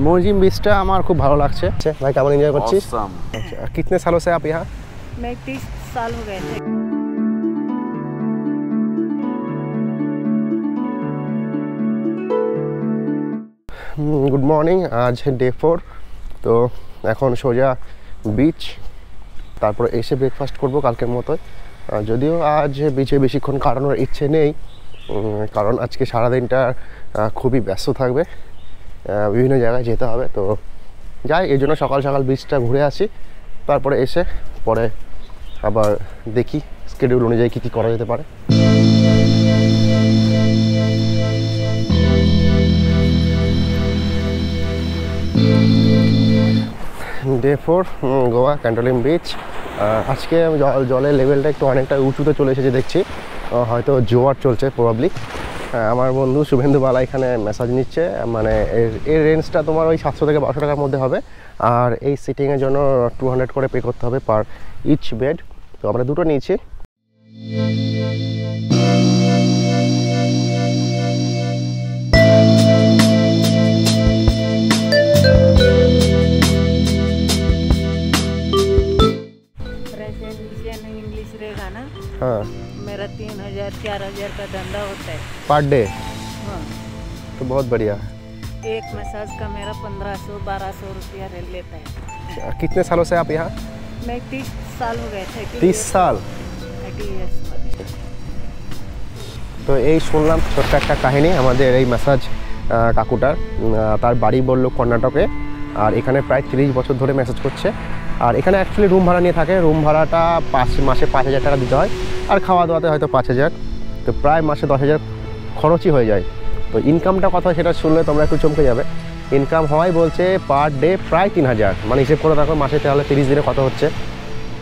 मोजिम बीचটা আমার খুব ভালো লাগছে। ভাই কেমন এনজয় করছিস? अच्छा कितने सालों से आप यहाँ? मैं 30 साल हो गए थे। গুড মর্নিং, আজ ডে 4। তো এখন সোজা বিচ, তারপরে এসে ব্রেকফাস্ট করব কালকের মতোই। যদিও আজ বিচে বেশিক্ষণ কাটানোর ইচ্ছে নেই, কারণ আজকে সারাদিনটা খুবই ব্যস্ত থাকবে, বিভিন্ন জায়গায় যেতে হবে। তো যাই, এই জন্য সকাল সকাল বিচটা ঘুরে আসি, তারপরে এসে পরে আবার দেখি স্কেডিউল অনুযায়ী কী কী করা যেতে পারে। Day 4 Goa Candolim beach. আজকে জলের লেভেলটা একটু অনেকটা উঁচুতে চলে এসেছে দেখছি, হয়তো জোয়ার চলছে প্রবাবলি। আমার বন্ধু শুভেন্দু বালা এখানে ম্যাসাজ নিচ্ছে, মানে এর রেঞ্জটা তোমার ওই 700 থেকে 1200 টাকার মধ্যে হবে। আর এই সিটিংয়ের জন্য 200 করে পে করতে হবে পার ইচ বেড। তো আমরা দুটো নিয়েছি। हाँ, मेरा 3000-4000 का धंधा होता है पर डे। हाँ। तो बहुत बढ़िया है। एक मसाज का मेरा 1500-1200 रुपया लेता है। कितने सालों से आप यहाँ? मैं 30 साल हो गए थे। 30 साल। 30 years। তো এই শুনলাম ছোট্ট একটা কাহিনী আমাদের এই ম্যাসাজ কাকুটার। তার বাড়ি বললো কর্ণাটকে, আর এখানে প্রায় 30 বছর ধরে ম্যাসাজ করছে। আর এখানে অ্যাকচুয়ালি রুম ভাড়া নিয়ে থাকে, রুম ভাড়াটা মাসে 5000 টাকা দিতে হয়, আর খাওয়া দাওয়াতে হয়তো 5000। তো প্রায় মাসে 10,000 খরচই হয়ে যায়। তো ইনকামটা কত হয় সেটা শুনলে তোমরা একটু চমকে যাবে। ইনকাম হয় বলছে পার ডে প্রায় 3000, মানে হিসেব করে দেখো মাসে তাহলে 30 দিনে কত হচ্ছে,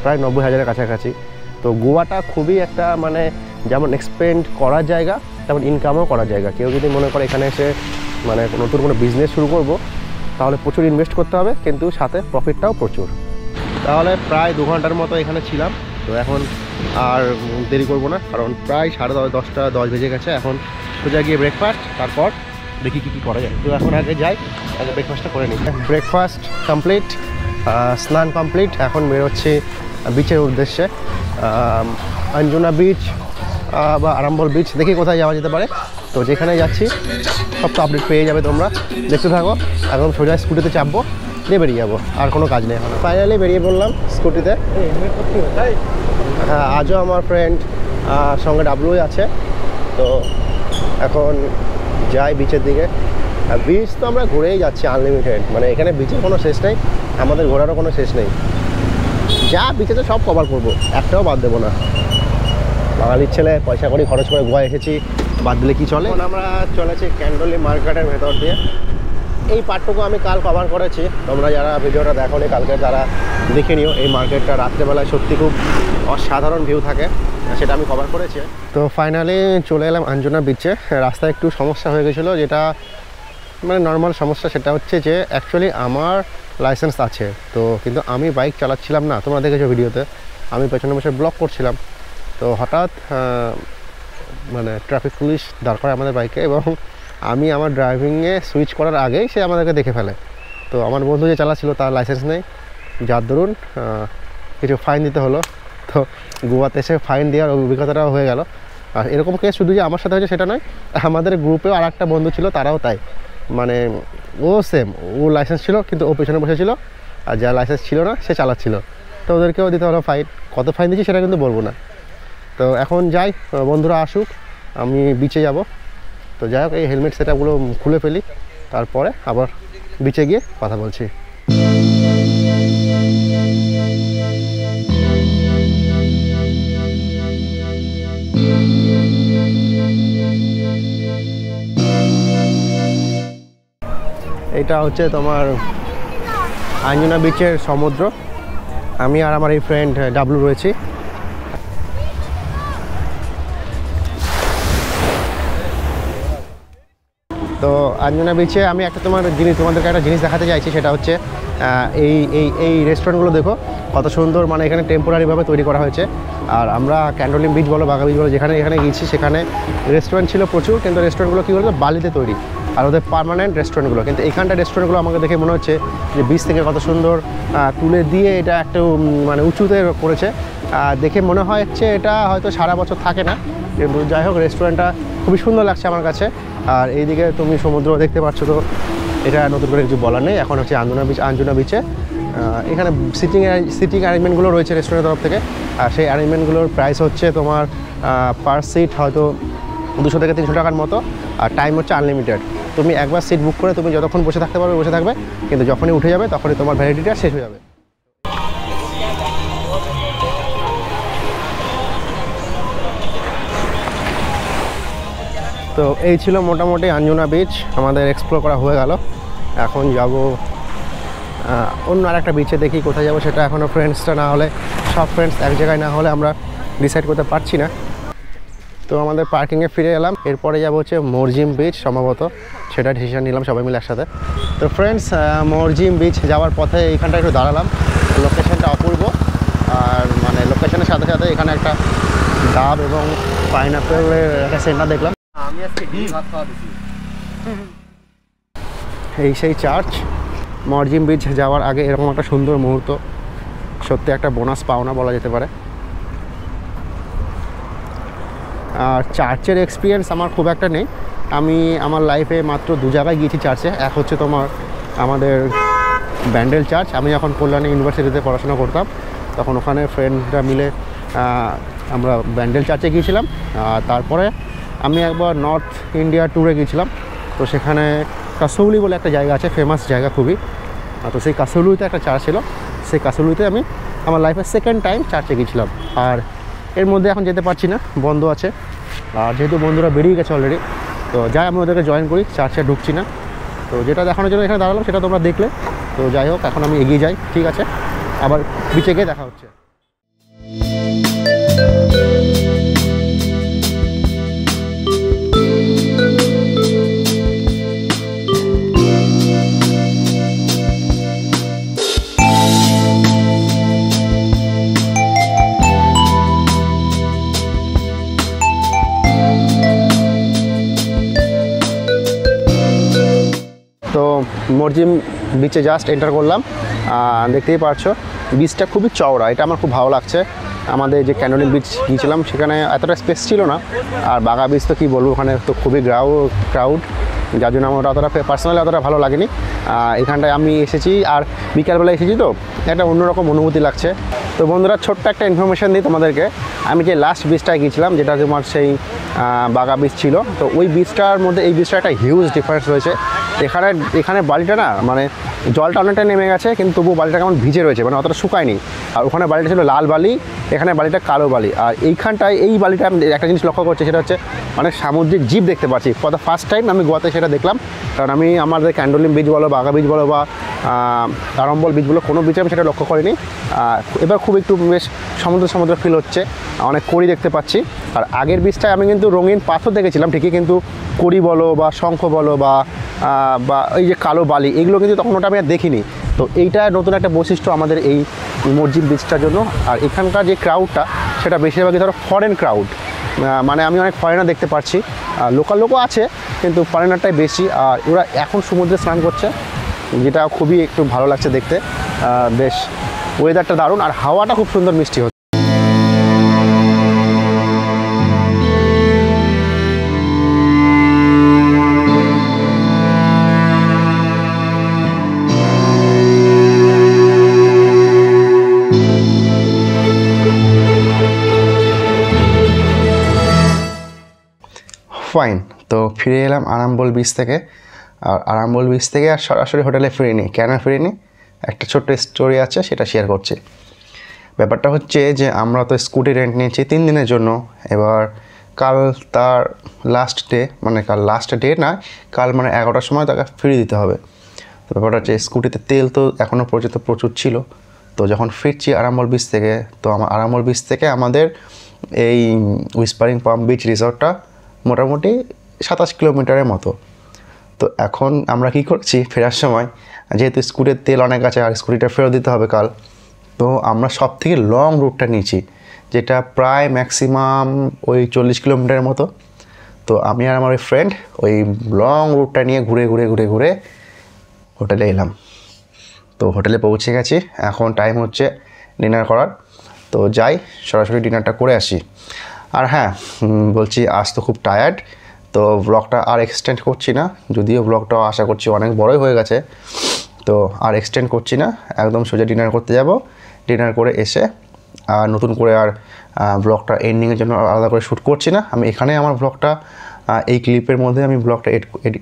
প্রায় 90,000-এর কাছাকাছি। তো গোয়াটা খুবই একটা মানে যেমন এক্সপেন্ড করার জায়গা, তেমন ইনকামও করার জায়গা। কেউ যদি মনে করে এখানে এসে মানে নতুন কোনো বিজনেস শুরু করব, তাহলে প্রচুর ইনভেস্ট করতে হবে, কিন্তু সাথে প্রফিটটাও প্রচুর। তাহলে প্রায় 2 ঘন্টার মতো এখানে ছিলাম। তো এখন আর দেরি করব না, কারণ প্রায় 10:30 বেজে গেছে। এখন সোজা গিয়ে ব্রেকফাস্ট, তারপর দেখি কী করা যায়। তো এখন আগে যাই, আগে ব্রেকফাস্টটা করে নিই। ব্রেকফাস্ট কমপ্লিট, স্নান কমপ্লিট, এখন বেরোচ্ছি বিচের উদ্দেশ্যে। অঞ্জনা বিচ বা আরাম্বল বিচ, দেখি কোথায় যাওয়া যেতে পারে। তো যেখানে যাচ্ছি সব তো আপডেট পেয়ে যাবে তোমরা, দেখতে থাকো। এখন সোজা স্কুটিতে চাপবো, দিয়ে বেরিয়ে যাবো, আর কোনো কাজ নেই। ফাইনালি বেরিয়ে পড়লাম স্কুটিতে। হ্যাঁ, আজও আমার ফ্রেন্ড সঙ্গে ডাবলুই আছে। তো এখন যাই বিচের দিকে। বিচ তো আমরা ঘুরেই যাচ্ছি আনলিমিটেড, মানে এখানে বিচের কোনো শেষ নেই, আমাদের ঘোরারও কোনো শেষ নেই। যা বিচে তো সব কভার করবো, একটাও বাদ দেবো না। বাঙালির ছেলে, পয়সা করি খরচ করে গোয়া এসেছি, বাদ দিলে কি চলে। এখন আমরা চলেছি ক্যান্ডোলি মার্কেটের ভেতর দিয়ে। এই পার্টটুকু আমি কাল কভার করেছি, তোমরা যারা ভিডিওটা দেখো নি কালকে তারা দেখে নিও। এই মার্কেটটা রাত্রেবেলায় সত্যি খুব অসাধারণ ভিউ থাকে, সেটা আমি কভার করেছি। তো ফাইনালি চলে এলাম অঞ্জনা বিচে। রাস্তায় একটু সমস্যা হয়ে গেছিলো, যেটা মানে নর্মাল সমস্যা। সেটা হচ্ছে যে অ্যাকচুয়ালি আমার লাইসেন্স আছে, তো কিন্তু আমি বাইক চালাচ্ছিলাম না, তোমরা দেখেছো ভিডিওতে। আমি পেছনে বসে ব্লক করছিলাম। তো হঠাৎ মানে ট্রাফিক পুলিশ দাঁড় করে আমাদের বাইকে, এবং আমি আমার ড্রাইভিংয়ে সুইচ করার আগেই সে আমাদেরকে দেখে ফেলে। তো আমার বন্ধু যে চালাচ্ছিল তার লাইসেন্স নেই, যার দরুন কিছু ফাইন দিতে হলো। তো গোয়াতে এসে ফাইন দেওয়ার অভিজ্ঞতাটাও হয়ে গেল। আর এরকম কেস শুধু যে আমার সাথে হয়েছে সেটা নয়, আমাদের গ্রুপেও আর একটা বন্ধু ছিল, তারাও তাই। মানে ও সেম, ও লাইসেন্স ছিল কিন্তু ও পেছনে বসেছিল, আর যার লাইসেন্স ছিল না সে চালাচ্ছিল। তো ওদেরকেও দিতে হলো ফাইন। কত ফাইন দিচ্ছি সেটা কিন্তু বলবো না। তো এখন যাই, বন্ধুরা আসুক, আমি বিচে যাব। তো যাই হোক, এই হেলমেট সেটআপগুলো খুলে ফেলি, তারপরে আবার বিচে গিয়ে কথা বলছি। এটা হচ্ছে তোমার অঞ্জনা বিচের সমুদ্র। আমি আর আমার এই ফ্রেন্ড ডাবলু রয়েছি। তো অঞ্জনা বিচে আমি তোমাদেরকে একটা জিনিস দেখাতে চাইছি, সেটা হচ্ছে এই রেস্টুরেন্টগুলো দেখো কত সুন্দর, মানে এখানে টেম্পোরারিভাবে তৈরি করা হয়েছে। আর আমরা ক্যান্ডোলিন বিচ বলো, বাঘা বিচ বলো, এখানে গিয়েছি, সেখানে রেস্টুরেন্ট ছিল প্রচুর, কিন্তু রেস্টুরেন্টগুলো কী বলতো বালিতে তৈরি, আর ওদের পার্মানেন্ট রেস্টুরেন্টগুলো। কিন্তু এখানটা রেস্টুরেন্টগুলো আমাকে দেখে মনে হচ্ছে যে বিচ থেকে কত সুন্দর তুলে দিয়ে এটা একটু মানে উঁচুতে করেছে। দেখে মনে হচ্ছে এটা হয়তো সারা বছর থাকে না, কিন্তু যাই হোক রেস্টুরেন্টটা খুবই সুন্দর লাগছে আমার কাছে। আর এইদিকে তুমি সমুদ্র দেখতে পাচ্ছ, তো এটা নতুন করে কিছু বলার নেই। এখন হচ্ছে আঞ্জুনা বিচে এখানে সিটিং অ্যারেঞ্জমেন্টগুলো রয়েছে রেস্টুরেন্টের তরফ থেকে। আর সেই অ্যারেঞ্জমেন্টগুলোর প্রাইস হচ্ছে তোমার পার সিট হয়তো 200 থেকে 300 টাকার মতো। আর টাইম হচ্ছে আনলিমিটেড। তুমি একবার সিট বুক করে তুমি যতক্ষণ বসে থাকতে পারবে বসে থাকবে, কিন্তু যখনই উঠে যাবে তখনই তোমার ভ্যালিডিটিটা শেষ হয়ে যাবে। তো এই ছিল মোটামুটি আঞ্জুনা বিচ, আমাদের এক্সপ্লোর করা হয়ে গেল। এখন যাব অন্য আর একটা বিচে, দেখি কোথায় যাব সেটা এখনও ফ্রেন্ডসটা না হলে, সব ফ্রেন্ডস এক জায়গায় না হলে আমরা ডিসাইড করতে পারছি না। তো আমাদের পার্কিংয়ে ফিরে এলাম, এরপরে যাবো হচ্ছে মরজিম বিচ সম্ভবত, সেটা ডিসিশন নিলাম সবাই মিলে একসাথে। তো ফ্রেন্ডস মরজিম বিচ যাওয়ার পথে এইখানটা একটু দাঁড়ালাম, লোকেশনটা অপূর্ব। আর মানে লোকেশনের সাথে সাথে এখানে একটা ডাব এবং পাইনাপেলের একটা সেন্টার দেখলাম। এই সেই চার্চ। মরজিম বিচ যাওয়ার আগে এরকম একটা সুন্দর মুহূর্ত সত্যি একটা বোনাস পাওনা বলা যেতে পারে। আর চার্চের এক্সপিরিয়েন্স আমার খুব একটা নেই। আমি আমার লাইফে মাত্র 2 জায়গায় গিয়েছি চার্চে। এক হচ্ছে তোমার আমাদের ব্যান্ডেল চার্চ, আমি যখন কল্যাণী ইউনিভার্সিটিতে পড়াশোনা করতাম তখন ওখানে ফ্রেন্ডরা মিলে আমরা ব্যান্ডেল চার্চে গিয়েছিলাম। আর তারপরে আমি একবার নর্থ ইন্ডিয়া ট্যুরে গিয়েছিলাম, তো সেখানে কাসৌলি বলে একটা জায়গা আছে, ফেমাস জায়গা খুবই। তো সেই কাসৌলিতে একটা চার্চ ছিল, সেই কাসৌলিতে আমি আমার লাইফের সেকেন্ড টাইম চার্চে গিয়েছিলাম। আর এর মধ্যে এখন যেতে পারছি না, বন্ধ আছে। আর যেহেতু বন্ধুরা বেরিয়ে গেছে অলরেডি, তো যাই আমি ওদেরকে জয়েন করি, চার্চে ঢুকছি না। তো যেটা দেখানোর জন্য এখানে দাঁড়ালাম সেটা তোমরা দেখলে। তো যাই হোক এখন আমি এগিয়ে যাই, ঠিক আছে, আবার বিচে গিয়ে দেখা হচ্ছে। তো মরজিম বিচে জাস্ট এন্টার করলাম, দেখতেই পারছো বিচটা খুবই চওড়া, এটা আমার খুব ভালো লাগছে। আমাদের যে ক্যানোলিন বিচ গিয়েছিলাম সেখানে এতটা স্পেস ছিল না, আর বাগা বিচ তো কী বলবো, ওখানে তো খুবই ক্রাউড, যার জন্য আমার অতটা পার্সোনালি অতটা ভালো লাগেনি। এখানটায় আমি এসেছি আর বিকালবেলা এসেছি, তো একটা অন্যরকম অনুভূতি লাগছে। তো বন্ধুরা ছোট্ট একটা ইনফরমেশান দিই তোমাদেরকে, আমি যে লাস্ট বিচটায় গিয়েছিলাম যেটা তোমার সেই বাগা বিচ ছিল, তো ওই বিচটার মধ্যে এই বিচটা একটা হিউজ ডিফারেন্স রয়েছে। এখানে বালিটা না মানে জলটা অনেকটা নেমে গেছে, কিন্তু তবুও বালিটা কেমন ভিজে রয়েছে, মানে অতটা শুকায়নি। আর ওখানে বালিটা ছিল লাল বালি, এখানে বালিটা কালো বালি। আর এইখানটায় এই বালিটা আমি একটা জিনিস লক্ষ্য করছি, সেটা হচ্ছে অনেক সামুদ্রিক জীব দেখতে পাচ্ছি। ফর দ্য ফার্স্ট টাইম আমি গোয়াতে সেটা দেখলাম, কারণ আমি আমাদের ক্যান্ডোলিম বিচ বলো, বাগা বিচ বলো বা আরম্বল বিচ বলো, কোনো বিচে আমি সেটা লক্ষ্য করিনি। এবার খুব একটু বেশ সমুদ্র ফিল হচ্ছে, অনেক কড়ি দেখতে পাচ্ছি। আর আগের বিচটায় আমি কিন্তু রঙিন পাথর দেখেছিলাম ঠিকই, কিন্তু কড়ি বলো বা শঙ্খ বলো বা এই যে কালো বালি, এগুলো কিন্তু তখন ওটা আমি আর দেখিনি। তো এইটা নতুন একটা বৈশিষ্ট্য আমাদের এই মরজিম বিচটার জন্য। আর এখানকার যে ক্রাউডটা সেটা বেশিরভাগই ধরো ফরেন ক্রাউড, মানে আমি অনেক ফরেনার দেখতে পাচ্ছি, লোকাল লোকও আছে কিন্তু ফরেনারটাই বেশি। আর ওরা এখন সমুদ্রে স্নান করছে, যেটা খুবই একটু ভালো লাগছে দেখতে। বেশ ওয়েদারটা দারুণ, আর হাওয়াটা খুব সুন্দর মিষ্টি হচ্ছে। ফাইন, তো ফিরে এলাম আরাম্বল বিচ থেকে। আর আরাম্বল বিচ থেকে আর সরাসরি হোটেলে ফিরিনি। কেন ফিরিনি, একটা ছোট্ট স্টোরি আছে, সেটা শেয়ার করছি। ব্যাপারটা হচ্ছে যে আমরা তো স্কুটি রেন্ট নিয়েছি 3 দিনের জন্য। এবার কাল তার লাস্ট ডে, মানে কাল লাস্ট ডে না, কাল মানে 11টার সময় তাকে ফিরিয়ে দিতে হবে। তো ব্যাপারটা হচ্ছে স্কুটিতে তেল তো এখনও পর্যন্ত প্রচুর ছিল। তো যখন ফিরছি আরাম্বল বিচ থেকে, তো আরাম্বল বিচ থেকে আমাদের এই হুইসপারিং পাম বিচ রিসর্টটা মোটামুটি 27 কিলোমিটারের মতো। তো এখন আমরা কি করছি, ফেরার সময় যেহেতু স্কুটির তেল অনেক আছে আর স্কুটিটা ফেরত দিতে হবে কাল, তো আমরা সব থেকে লং রুটটা নিয়েছি, যেটা প্রায় ম্যাক্সিমাম ওই 40 কিলোমিটারের মতো। তো আমি আর আমার ওই ফ্রেন্ড ওই লং রুটটা নিয়ে ঘুরে ঘুরে ঘুরে ঘুরে হোটেলে এলাম। তো হোটেলে পৌঁছে গেছি, এখন টাইম হচ্ছে ডিনার করার। তো যাই সরাসরি ডিনারটা করে আসি। আর হ্যাঁ বলছি, আজ তো খুব টায়ার্ড, তো ব্লগটা আর এক্সটেন্ড করছি না, যদিও ব্লগটা আশা করছি অনেক বড়ই হয়ে গেছে। তো আর এক্সটেন্ড করছি না, একদম সোজা ডিনার করতে যাব। ডিনার করে এসে আর নতুন করে আর ব্লগটা এন্ডিংয়ের জন্য আলাদা করে শ্যুট করছি না, আমি এখানে আমার ব্লগটা এই ক্লিপের মধ্যে আমি ব্লগটা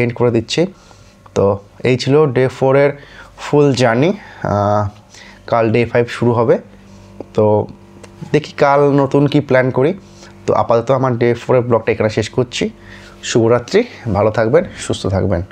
এন্ড করে দিচ্ছি। তো এই ছিল ডে 4-এর ফুল জার্নি। কাল ডে 5 শুরু হবে, তো দেখি কাল নতুন কি প্ল্যান করি। তো আপাতত আমার ডে 4-এর ব্লগটা এখানে শেষ করছি। শুভরাত্রি, ভালো থাকবেন, সুস্থ থাকবেন।